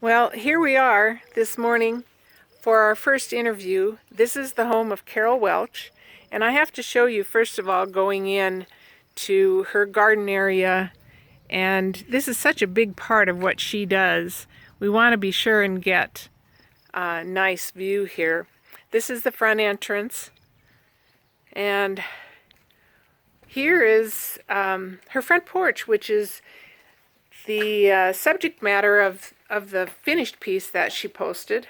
Well, here we are this morning for our first interview. This is the home of Carol Welch, and I have to show you, first of all, going in to her garden area, and this is such a big part of what she does. We want to be sure and get a nice view here. This is the front entrance, and here is her front porch, which is the subject matter of the finished piece that she posted.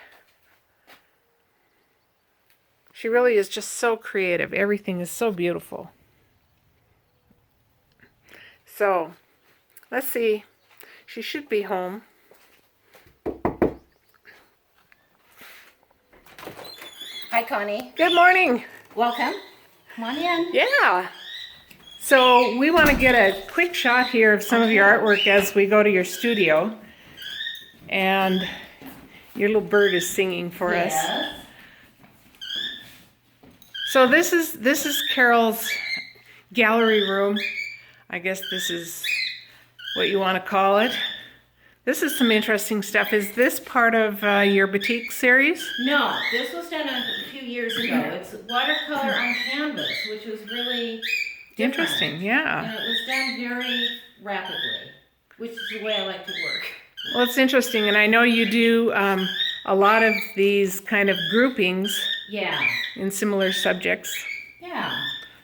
She really is just so creative. Everything is so beautiful. So, let's see. She should be home. Hi, Connie. Good morning. Welcome. Come on in. Yeah. So, we want to get a quick shot here of some of your artwork as we go to your studio. And your little bird is singing for us. So this is Carol's gallery room. I guess this is what you want to call it. This is some interesting stuff. Is this part of your batik series? No, this was done a few years ago. It's watercolor on canvas, which was really different. Interesting, yeah. And it was done very rapidly, which is the way I like to work. Well, it's interesting, and I know you do a lot of these kind of groupings Yeah. in similar subjects. Yeah.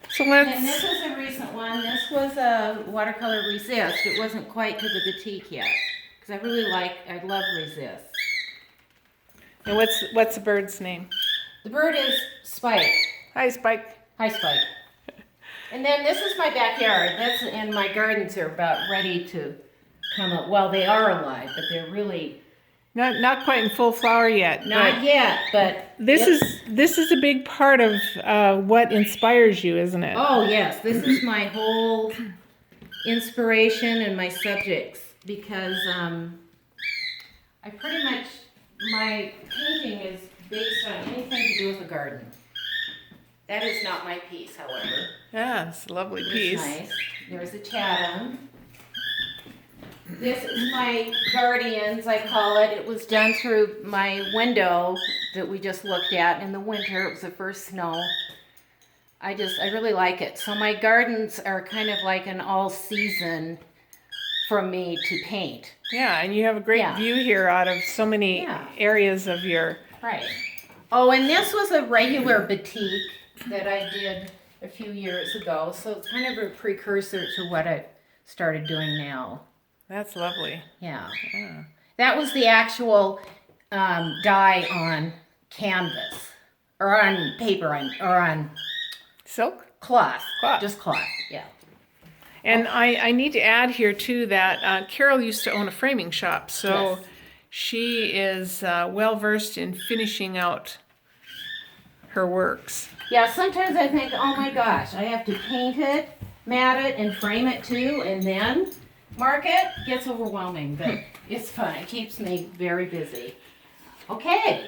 So And this is a recent one. This was a watercolor resist. It wasn't quite to the batik yet, because I love resist. And what's the bird's name? The bird is Spike. Hi, Spike. Hi, Spike. And then this is my backyard. And my gardens are about ready to come up. Well, they are alive, but they're really Not quite in full flower yet. not yet. But This is a big part of what inspires you, isn't it? oh yes, this is my whole inspiration and my subjects because I pretty much my painting is based on anything to do with the garden. That is not my piece, however. Yeah, it's a lovely It's piece. nice. There's a Chatham. This is my Guardians, I call it. It was done through my window that we just looked at in the winter. It was the first snow. I really like it. So my gardens are kind of like an all season for me to paint. Yeah, and you have a great Yeah. view here out of so many Yeah. areas of your... Right. Oh, and this was a regular batik that I did a few years ago. So it's kind of a precursor to what I started doing now. That's lovely. Yeah. Yeah. That was the actual dye on canvas, or on paper, or on Silk? cloth. Cloth. Just cloth, yeah. And I need to add here, too, that Carol used to own a framing shop, so Yes. she is well-versed in finishing out her works. Yeah, sometimes I think, oh my gosh, I have to paint it, mat it, and frame it too, and then mark it. Gets overwhelming, but it's fun. It keeps me very busy. Okay.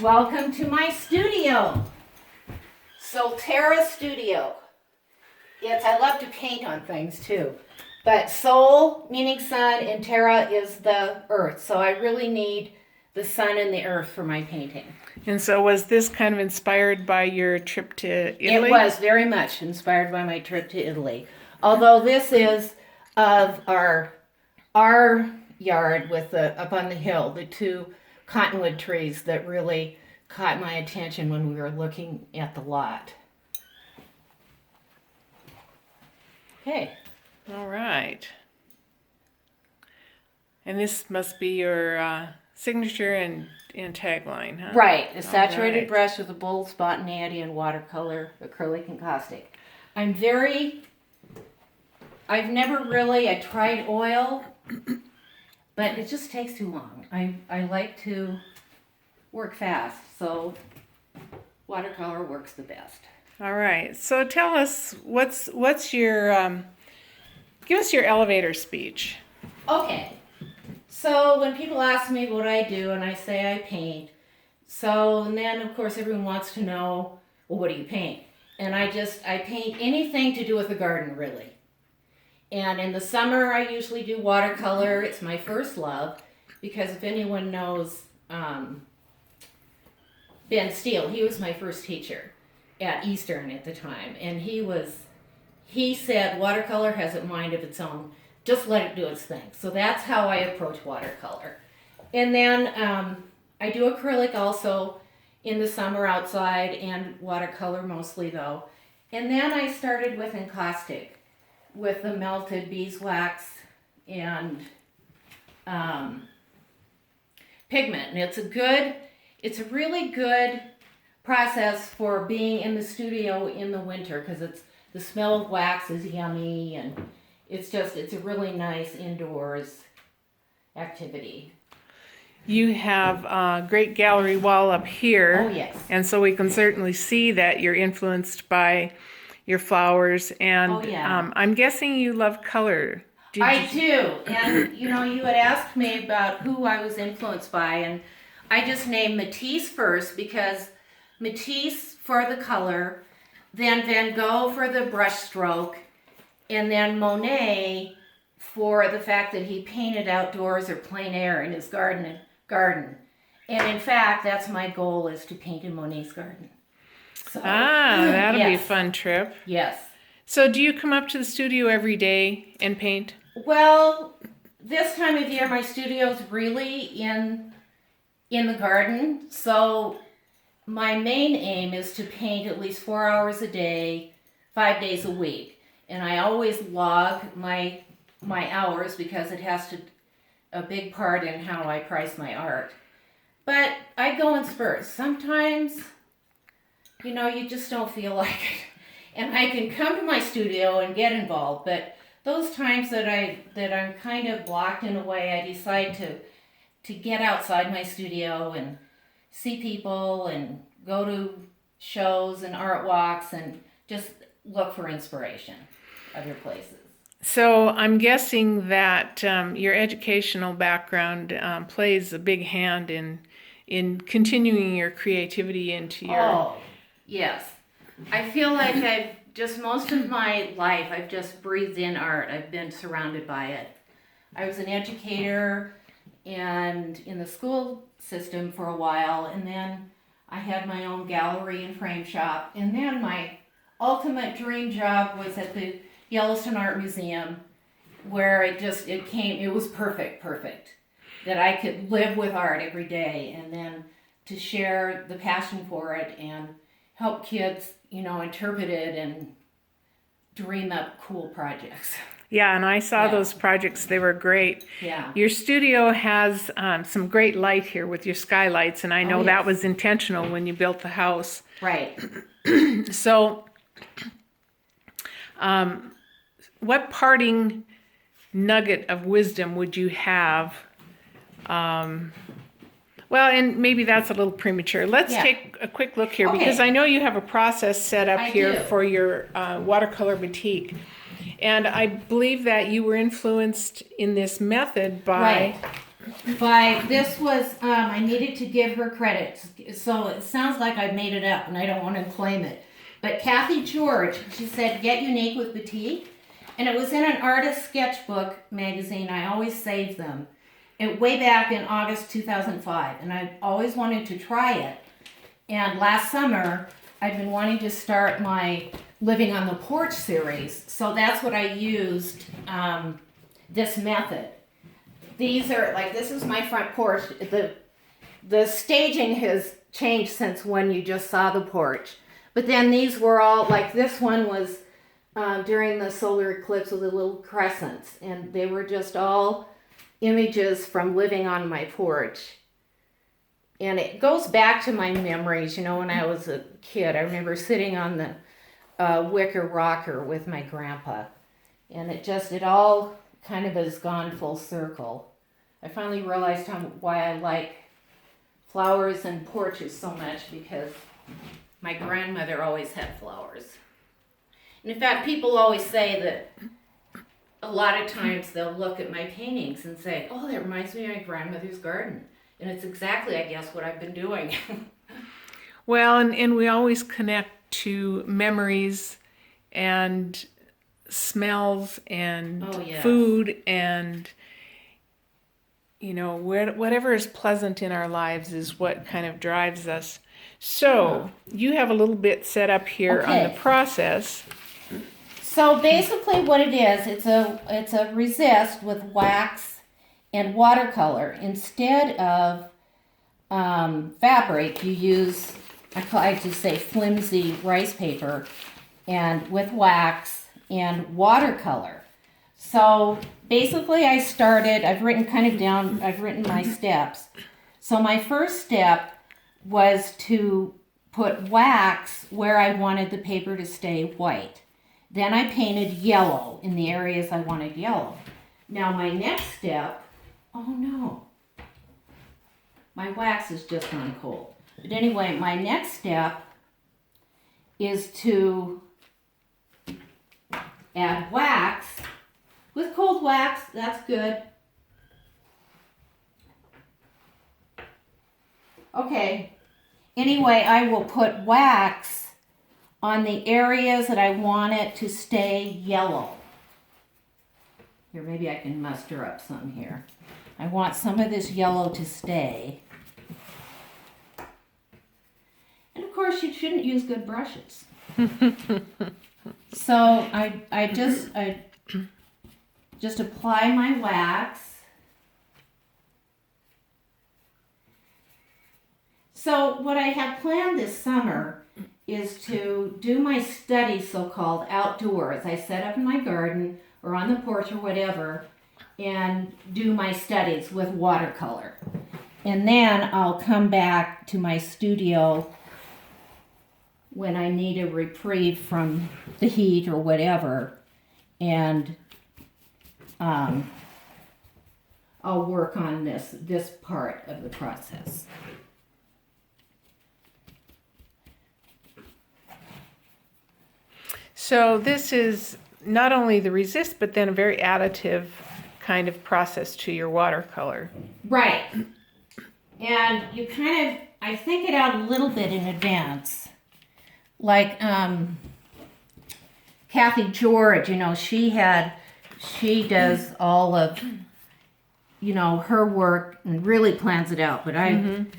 Welcome to my studio. Solterra Studio. Yes, I love to paint on things too. But Sol, meaning sun, and Terra is the earth. So I really need the sun and the earth for my painting. And so was this kind of inspired by your trip to Italy? It was very much inspired by my trip to Italy. Although this is of our yard with up on the hill, the two cottonwood trees that really caught my attention when we were looking at the lot. Okay. All right. And this must be your signature and tagline, huh? Right, a saturated right. brush with a bold spontaneity and watercolor, acrylic and caustic. I've never really, I tried oil, but it just takes too long. I like to work fast, so watercolor works the best. All right. So tell us, what's your, give us your elevator speech. Okay, so when people ask me what I do and I say I paint, and then of course everyone wants to know, well, what do you paint? And I paint anything to do with the garden, really. And in the summer I usually do watercolor, it's my first love. because if anyone knows Ben Steele, he was my first teacher at Eastern at the time, and he said watercolor has a mind of its own. Just let it do its thing. So that's how I approach watercolor. And then I do acrylic also in the summer outside, and watercolor mostly though. And then I started with encaustic with the melted beeswax and pigment. And it's a really good process for being in the studio in the winter, because the smell of wax is yummy, and it's a really nice indoors activity. You have a great gallery wall up here. Oh, yes. And so we can certainly see that you're influenced by your flowers. And Oh, yeah. I'm guessing you love color. I do. And, you had asked me about who I was influenced by, and I just named Matisse first because Matisse for the color, then Van Gogh for the brush stroke, and then Monet for the fact that he painted outdoors or plein air in his garden. And in fact, that's my goal, is to paint in Monet's garden. So, that'll be a yes. fun trip. Yes. So do you come up to the studio every day and paint? Well, this time of year, my studio's really in the garden. So my main aim is to paint at least 4 hours a day, 5 days a week. And I always log my hours because it has a big part in how I price my art. But I go in spurts. Sometimes, you just don't feel like it. And I can come to my studio and get involved, but those times that I'm kind of blocked in a way, I decide to get outside my studio and see people and go to shows and art walks and just look for inspiration other places. So I'm guessing that your educational background plays a big hand in continuing your creativity into your... Oh, yes. I feel like most of my life, I've just breathed in art. I've been surrounded by it. I was an educator and in the school system for a while, and then I had my own gallery and frame shop, and then my ultimate dream job was at the Yellowstone Art Museum, where it was perfect, that I could live with art every day, and then to share the passion for it and help kids, interpret it and dream up cool projects. Yeah, and I saw those projects. They were great. Yeah. Your studio has some great light here with your skylights, and I know that was intentional when you built the house. Right. So, what parting nugget of wisdom would you have? Well, and maybe that's a little premature. Let's take a quick look here, because I know you have a process set up here for your watercolor batik. And I believe that you were influenced in this method by... This was, I needed to give her credit. So it sounds like I made it up and I don't want to claim it. But Kathy George, she said, get unique with batik. And it was in an artist sketchbook magazine. I always save them. Way back in August 2005. And I always wanted to try it. And last summer, I'd been wanting to start my Living on the Porch series. So that's what I used, this method. These are, this is my front porch. The staging has changed since when you just saw the porch. But then these were all, this one was during the solar eclipse with the little crescents. And they were just all images from living on my porch. And it goes back to my memories, when I was a kid. I remember sitting on the wicker rocker with my grandpa. And it all kind of has gone full circle. I finally realized why I like flowers and porches so much, because my grandmother always had flowers. And in fact, people always say that a lot of times they'll look at my paintings and say, oh, that reminds me of my grandmother's garden. And it's exactly, I guess, what I've been doing. Well, and we always connect to memories and smells and food, and whatever is pleasant in our lives is what kind of drives us. So you have a little bit set up here on the Okay. process. So basically what it is, it's a resist with wax and watercolor. Instead of fabric, you use, I just say flimsy rice paper, and with wax and watercolor. So basically I've written my steps. So my first step was to put wax where I wanted the paper to stay white. Then I painted yellow in the areas I wanted yellow. Now my next step, oh no, my wax is just gone cold. But anyway, my next step is to add wax. With cold wax, that's good. Okay, anyway, I will put wax on the areas that I want it to stay yellow. Here, maybe I can muster up some here. I want some of this yellow to stay. And of course, you shouldn't use good brushes. So I just apply my wax. So what I have planned this summer is to do my studies, so-called, outdoors. I set up in my garden or on the porch or whatever and do my studies with watercolor. And then I'll come back to my studio when I need a reprieve from the heat or whatever, and I'll work on this part of the process. So this is not only the resist, but then a very additive kind of process to your watercolor. Right. And you kind of, I think it out a little bit in advance. Like Kathy George, she does all of, her work and really plans it out, but I'm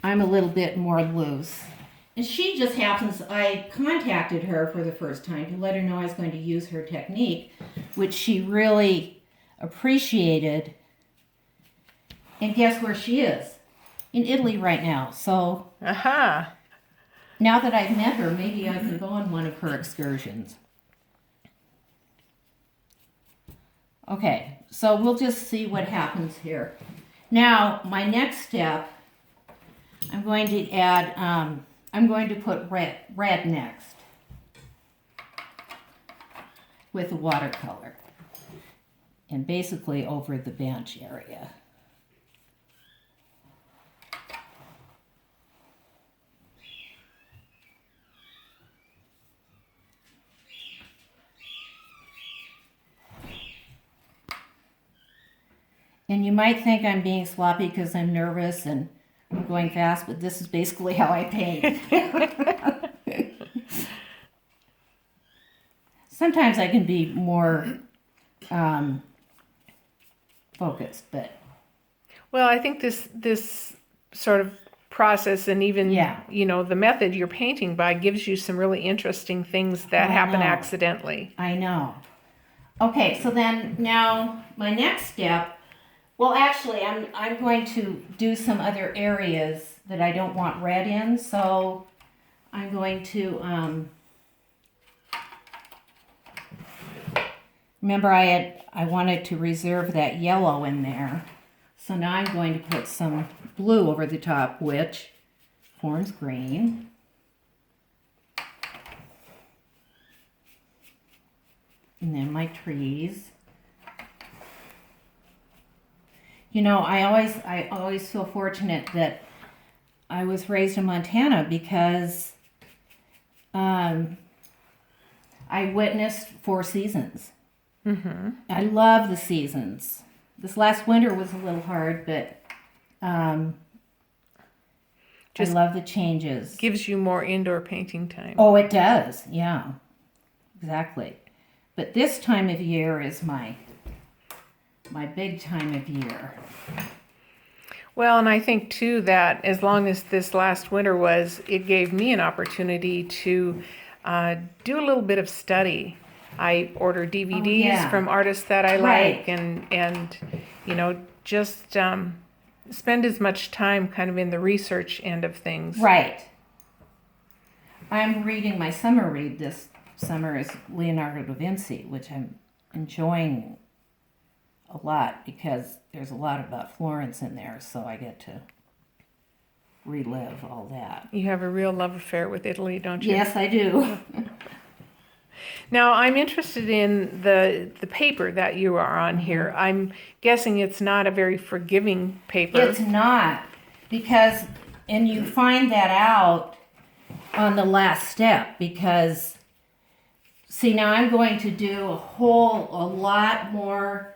a little bit more loose. And she just happens, I contacted her for the first time to let her know I was going to use her technique, which she really appreciated. And guess where she is? In Italy right now. So now that I've met her, maybe I can go on one of her excursions. Okay, so we'll just see what happens here. Now, my next step, I'm going to add, I'm going to put red next with the watercolor and basically over the bench area. And you might think I'm being sloppy because I'm nervous and I'm going fast, but this is basically how I paint. Sometimes I can be more focused, but... Well, I think this sort of process and even, the method you're painting by gives you some really interesting things that happen accidentally. I know. Okay, so then now my next step... Well, actually, I'm going to do some other areas that I don't want red in, so I'm going to, remember I wanted to reserve that yellow in there, so now I'm going to put some blue over the top, which forms green. And then my trees. I always feel fortunate that I was raised in Montana because I witnessed 4 seasons. Mm-hmm. I love the seasons. This last winter was a little hard, but I love the changes. Gives you more indoor painting time. Oh, it does. Yeah, exactly. But this time of year is my big time of year. Well, and I think too that as long as this last winter was, it gave me an opportunity to do a little bit of study. I order DVDs yeah. from artists that I Right. like, and you know, just spend as much time kind of in the research end of things. Right. I'm reading my summer read this summer is Leonardo da Vinci, which I'm enjoying a lot because there's a lot about Florence in there, so I get to relive all that. You have a real love affair with Italy, don't you? Yes, I do. Now, I'm interested in the paper that you are on here. I'm guessing it's not a very forgiving paper. It's not, because, and you find that out on the last step, because, see, now I'm going to do a lot more,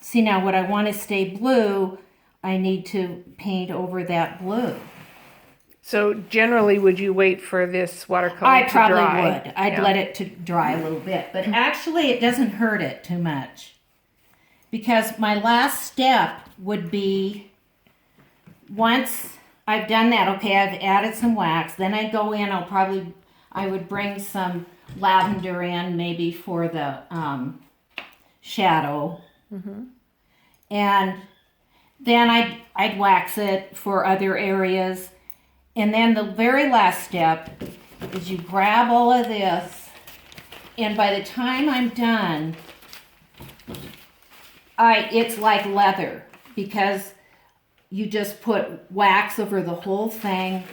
see, now what I want to stay blue, I need to paint over that blue. So generally, would you wait for this watercolor I to probably dry? would. I'd let it to dry a little bit, but actually it doesn't hurt it too much, because my last step would be, once I've done that, okay, I've added some wax, then I go in, I would bring some lavender in maybe for the shadow, and then I'd wax it for other areas. And then the very last step is you grab all of this, and by the time I'm done, it's like leather, because you just put wax over the whole thing,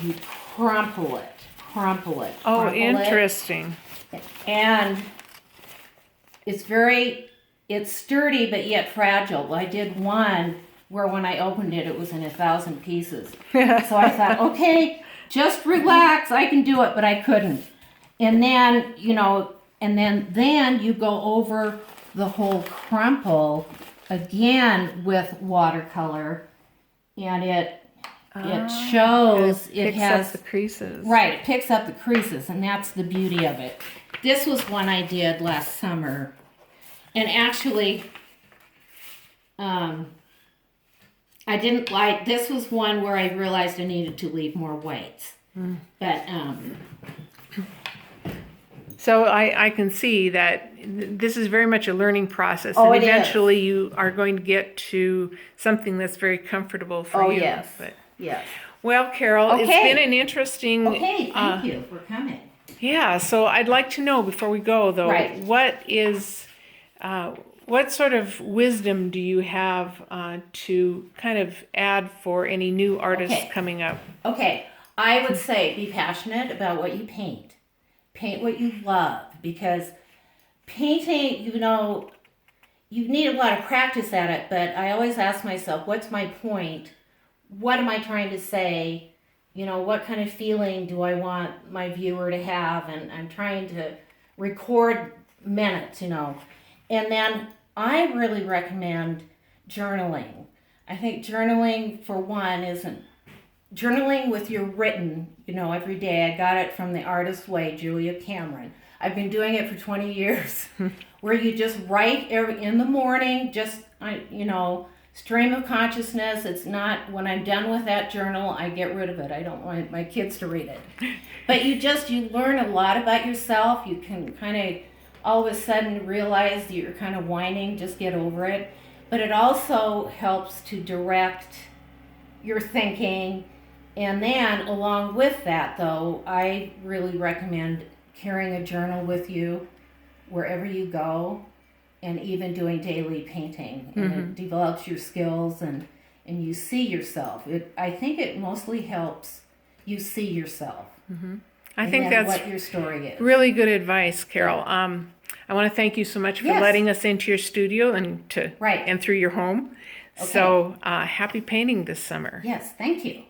you crumple it. Oh, interesting. And it's sturdy but yet fragile. I did one where when I opened it, it was in 1,000 pieces. So I thought, okay, just relax, I can do it, but I couldn't. And then, then you go over the whole crumple again with watercolor, and it shows, it picks has up the creases. Right, it picks up the creases, and that's the beauty of it. This was one I did last summer, and actually, I didn't like, this was one where I realized I needed to leave more whites. But, so I can see that this is very much a learning process. Oh, and it is. eventually you are going to get to something that's very comfortable for you. yes. But, Yes. well, Carol, it's Okay. been an interesting... Okay, thank you for coming. Yeah, so I'd like to know, before we go, though, Right. what sort of wisdom do you have to kind of add for any new artists Okay. coming up? Okay, I would say be passionate about what you paint. Paint what you love, because painting, you need a lot of practice at it, but I always ask myself, what's my point? What am I trying to say? What kind of feeling do I want my viewer to have? And I'm trying to record minutes, And then I really recommend journaling. I think journaling, for one, isn't journaling with your written, every day. I got it from The Artist's Way, Julia Cameron. I've been doing it for 20 years, where you just write in the morning, stream of consciousness. It's not, when I'm done with that journal, I get rid of it. I don't want my kids to read it. But you learn a lot about yourself. You can kind of all of a sudden realize that you're kind of whining, just get over it. But it also helps to direct your thinking. And then along with that, though, I really recommend carrying a journal with you wherever you go, and even doing daily painting. And it develops your skills, and you see yourself. I think it mostly helps you see yourself. I think that's what your story is. really good advice, Carol. I want to thank you so much for Yes. letting us into your studio and Right. and through your home. Okay. So happy painting this summer. Yes, thank you.